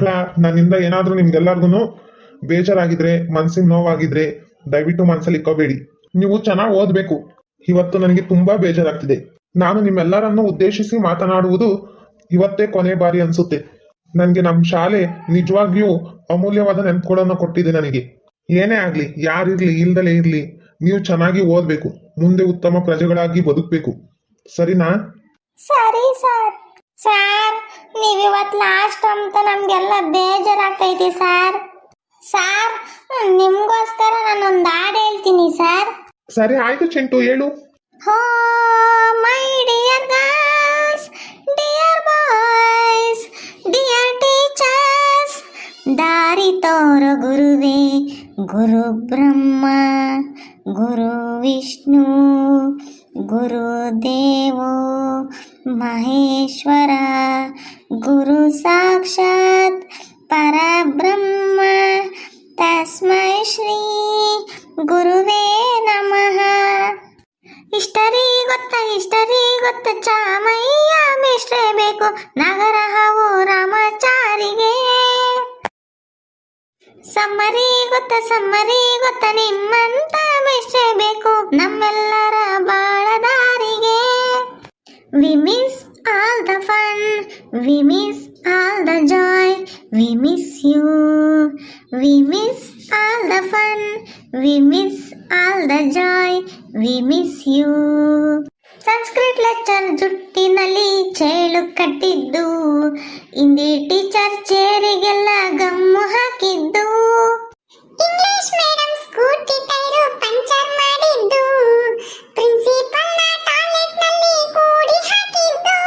ಮಕ್ಕಳ, ನನ್ನಿಂದ ಏನಾದ್ರೂ ನಿಮ್ಗೆಲ್ಲರಿಗೂ ಬೇಜಾರಾಗಿದ್ರೆ, ಮನ್ಸಿಗೆ ನೋವಾಗಿದ್ರೆ ದಯವಿಟ್ಟು ಮನ್ಸಲ್ಲಿ ಇಕ್ಕೋಬೇಡಿ. ನೀವು ಚೆನ್ನಾಗಿ ಓದ್ಬೇಕು. ಇವತ್ತು ನನಗೆ ತುಂಬಾ ಬೇಜಾರಾಗ್ತಿದೆ. ನಾನು ನಿಮ್ಮೆಲ್ಲರನ್ನು ಉದ್ದೇಶಿಸಿ ಮಾತನಾಡುವುದು ಇವತ್ತೇ ಕೊನೆ ಬಾರಿ ಅನ್ಸುತ್ತೆ. ನನಗೆ ನಮ್ಮ ಶಾಲೆ ನಿಜವಾಗಿಯೂ ಅಮೂಲ್ಯವಾದ ನೆನಪುಗಳನ್ನು ಕೊಟ್ಟಿದೆ. ನನಗೆ ಏನೇ ಆಗ್ಲಿ, ಯಾರಿರ್ಲಿ ಇಲ್ದಲೇ ಇರ್ಲಿ, ನೀವು ಚೆನ್ನಾಗಿ ಓದ್ಬೇಕು. ಮುಂದೆ ಉತ್ತಮ ಪ್ರಜೆಗಳಾಗಿ ಬದುಕಬೇಕು. ಸರಿನಾ? ಸರಿ ಸರ್. ಸರ್, ನೀವಿವತ್ತು ಲಾಸ್ಟ್ ಅಂತ ನಮ್ಗೆಲ್ಲ ಬೇಜಾರಾಗ್ತೈತಿ ಸರ್. ಸರ್, ನಿಮ್ಗೋಸ್ಕರ ನಾನೊಂದು ಹಾಡು ಹೇಳ್ತೀನಿ ಸರ್. ಸರಿ ಆಯ್ತು ಚಿಂಟು, ಹೇಳು. ಹೋ my dear girls, dear boys, dear teachers, ದಾರಿ ತೋರೋ ಗುರುವೇ, ಗುರು ಬ್ರಹ್ಮ, ಗುರು ವಿಷ್ಣು, ಗುರುದೇವೋ ಮಹೇಶ್ವರ, ಗುರು ಸಾಕ್ಷಾತ್ ಪರಬ್ರಹ್ಮ, ತಸ್ಮೈ ಶ್ರೀ ಗುರುವೇ ನಮಃ. ಇಷ್ಟರಿ ಗೊತ್ತ ಚಾಮಯ್ಯ ಮಿಶ್ರೇ ಬೇಕು, ನಗರ ಹಾವು ರಾಮಚಾರಿಗೆ. ಸಮ್ಮರಿ ಗೊತ್ತ ನಿಮ್ಮಂತ ಮಿಶ್ರೇ ಬೇಕು, ನಮ್ಮೆಲ್ಲರ ಬಾಳದಾರಿಗೆ. We miss all the fun, we miss all the joy, we miss you. We miss all the fun, we miss all the joy, we miss you. Sanskrit lecturer ಜುಟ್ಟಿನಲ್ಲಿ ಚೇಳು ಕಟ್ಟಿದ್ದು, ಹಿಂದಿ ಟೀಚರ್ ಚೇರಿಗೆಲ್ಲ ಗಮ್ಮು ಹಾಕಿದ್ದು, English madam Scooty tyre puncture ಮಾಡಿದ್ದು, principal ನ toilet ನಲ್ಲಿ ಕೂಡಿ ಹಾಕಿದ್ದು,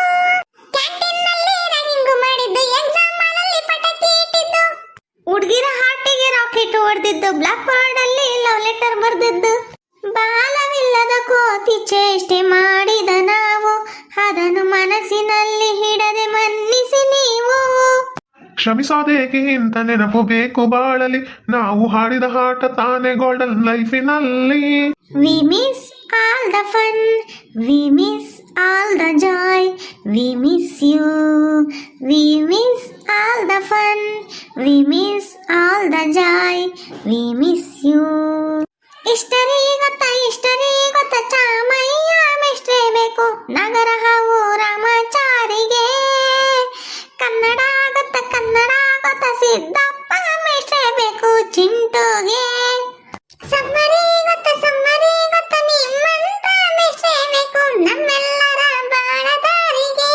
ಕ್ಯಾಂಟೀನ್ ನಲ್ಲಿ ರ್ಯಾಗಿಂಗ್ ಮಾಡಿದ್ದು, ಎಕ್ಸಾಮ್ ಅಲ್ಲಿ ಪಟಾಕಿ ಇಟ್ಟಿದ್ದು, ಹುಡುಗಿರ ಹಾರ್ಟಿಗೆ ರಾಕೆಟ್ ಹೊಡೆದಿದ್ದು, ಬ್ಲಾಕ್ ಬೋರ್ಡ್ ಅಲ್ಲಿ ಲವ್ ಲೆಟರ್ ಬರೆದಿದ್ದು, ಬಾಲವಿಲ್ಲದ ಕೋತಿ ಚೇಷ್ಟೆ ಮಾಡಿದ ನಾವು, ಅದನ್ನು ಮನಸ್ಸಿನಲ್ಲಿ ಹಿಡದೆ ಮನ್ನಿಸಿ ನೀವು. ಕ್ಷಮಿಸೋದೇಕೆ ಇಂತ ನೆನಪು ಬೇಕು ಬಾಳಲಿ, ನಾವು ಹಾಡಿದ ಹಾಟ ತಾನೇ golden ಲೈಫಿನಲ್ಲಿ. We miss all the fun, we miss all the joy, we miss you. We miss all the fun, we miss all the joy, we miss you. ಇಷ್ಟರಿ ಗೊತ್ತ ಚಾಮಯ್ಯ ಮಿಶ್ರೇ ಬೇಕು, ನಗರ ಹಾವು ರಾಮಚಾರಿಗೆ. ಕನ್ನಡ ಗೊತ್ತ ಸಿದ್ದಪ್ಪ ಮಿಶ್ರೇ ಬೇಕು, ಚಿಂಟುಗೆ. ಸಮ್ಮರಿ ಗೊತ್ತ ನಿಮ್ಮಂತ ಮಿಶ್ರೇ ಬೇಕು, ನಮ್ಮೆಲ್ಲರ ಬಾಳದಾರಿಗೆ.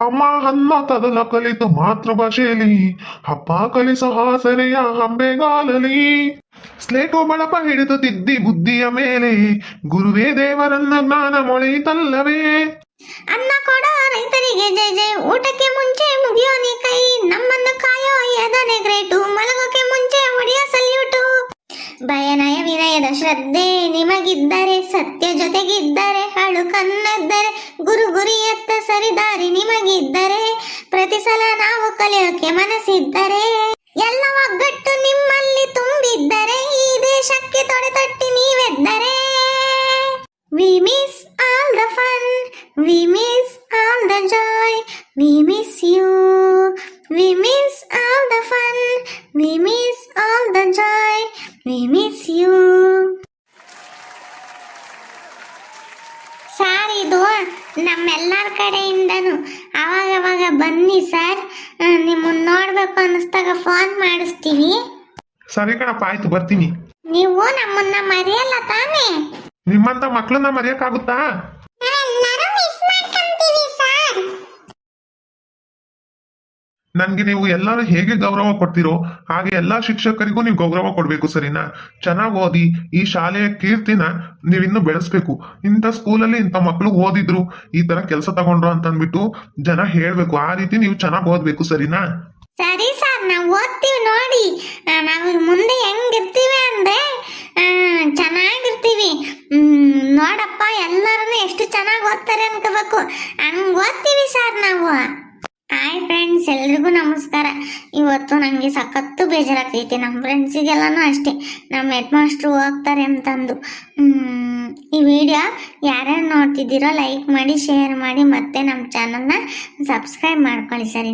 ಅಮ್ಮ ಹನ್ನ ತದಲ ಕಲಿತು ಮಾತೃಭಾಷೆಯಲ್ಲಿ, ಹಬ್ಬ ಕಲಿಸ ಹಾಸರೆಯ ಹಂಬೆಗಾಲಲಿ. ಸ್ಲೇಟು ಬಳಪ ಹಿಡಿದು ತಿದ್ದಿ ಬುದ್ಧಿಯ ಮೇಲೆ, ಗುರುವೇ ದೇವರನ್ನ ಜ್ಞಾನ ಮೊಳೆಯಿತಲ್ಲವೇ. ಅನ್ನ ಕೊಡೋ ರೈತರಿಗೆ ಜೈ ಜೈ, ಊಟಕ್ಕೆ ಮುಂಚೆ ಮುಗಿಯೋ ನೀ ಕೈ, ನಮ್ಮನ್ನು ಕಾಯೋ ಎದನೆ ಗ್ರೇಟು, ಮಲಗೋಕೆ ಮುಂಚೆ ಹೊಡೆಯೋ ಸಲ್ಯೂಟು. ಭಯನಯ ವಿನಯದ ಶ್ರದ್ಧೆ ನಿಮಗಿದ್ದರೆ, ಸತ್ಯ ಜೊತೆಗಿದ್ದರೆ, ಹಾಳು ಕನ್ನದ್ದರೆ, ಗುರಿಯತ್ತ ಸರಿದಾರಿ ನಿಮಗಿದ್ದರೆ, ಪ್ರತಿ ಸಲ ನಾವು ಕಲಿಯೋಕೆ ಮನಸ್ಸಿದ್ದರೆ, ಎಲ್ಲ ಒಗ್ಗಟ್ಟು ನಿಮ್ಮಲ್ಲಿ ತುಂಬಿದ್ದರೆ, ಈ ದೇಶಕ್ಕೆ ತೊಡೆತಟ್ಟಿ ನೀವೆದ್ದರೆ. We miss all the fun, we miss all the joy, we miss you. We miss all the fun, we miss all the joy, we miss you. Sir, ಇದು ನಮ್ಮೆಲ್ಲರ ಕಡೆಯಿಂದನು ಅವಾಗವಾಗ ಬನ್ನಿ ಸರ್, ನಿಮ್ಮನ್ನ ನೋಡ್ಬೇಕು ಅನ್ನಿಸ್ದಾಗ ಫೋನ್ ಮಾಡಿಸ್ತೀವಿ. ಸರಿ ಕಣಪ್ಪ, ಆಯ್ತು ಬರ್ತೀನಿ. ನೀವು ನಮ್ಮನ್ನ ಮರೆಯಲ್ಲ ತಾನೇ? ನಿಮ್ಮಂತ ಮಕ್ಕಳನ್ನ ಮರೆಯಕ್ಕಾಗುತ್ತಾ? ನನ್ಗೆ ನೀವು ಎಲ್ಲರೂ ಹೇಗೆ ಗೌರವ ಕೊಡ್ತೀರೋ ಹಾಗೆ ಎಲ್ಲಾ ಶಿಕ್ಷಕರಿಗೂ ನೀವು ಗೌರವ ಕೊಡ್ಬೇಕು. ಸರಿನಾ? ಚೆನ್ನಾಗಿ ಓದಿ ಈ ಶಾಲೆಯ ಕೀರ್ತಿನ ನೀವಿನ್ನು ಬೆಳೆಸ್ಬೇಕು. ಇಂಥ ಸ್ಕೂಲಲ್ಲಿ ಇಂಥ ಮಕ್ಕಳು ಓದಿದ್ರು, ಈ ತರ ಕೆಲಸ ತಗೊಂಡ್ರು ಅಂತ ಅಂದ್ಬಿಟ್ಟು ಜನ ಹೇಳ್ಬೇಕು. ಆ ರೀತಿ ನೀವು ಚೆನ್ನಾಗಿ ಓದ್ಬೇಕು. ಸರಿನಾ? ಸರಿ ಸರ್, ನಾವು ಓದ್ತೀವಿ ನೋಡಿ. ನಾವು ಮುಂದೆ ಹೆಂಗಿರ್ತೀವಿ ಅಂದ್ರೆ ಚೆನ್ನಾಗಿರ್ತೀವಿ. ನೋಡಪ್ಪ, ಎಲ್ಲರನ್ನು ಎಷ್ಟು ಚೆನ್ನಾಗಿ ಓದ್ತಾರೆ ಅನ್ಕೋಬೇಕು, ಹಂಗ್ ಓದ್ತೀವಿ ಸರ್ ನಾವು. ಹಾಯ್ ಫ್ರೆಂಡ್ಸ್, ಎಲ್ರಿಗೂ ನಮಸ್ಕಾರ. ಇವತ್ತು ನನಗೆ ಸಖತ್ತು ಬೇಜಾರಾಗ್ತೈತೆ. ನಮ್ಮ ಫ್ರೆಂಡ್ಸಿಗೆಲ್ಲನೂ ಅಷ್ಟೇ, ನಮ್ಮ ಹೆಡ್ ಮಾಸ್ಟ್ರು ಹೋಗ್ತಾರೆ ಅಂತಂದು. ಈ ವಿಡಿಯೋ ಯಾರ್ಯಾರು ನೋಡ್ತಿದ್ದೀರೋ ಲೈಕ್ ಮಾಡಿ, ಶೇರ್ ಮಾಡಿ, ಮತ್ತೆ ನಮ್ಮ ಚಾನಲ್ನ ಸಬ್ಸ್ಕ್ರೈಬ್ ಮಾಡ್ಕೊಳ್ಳಿ. ಸರಿ?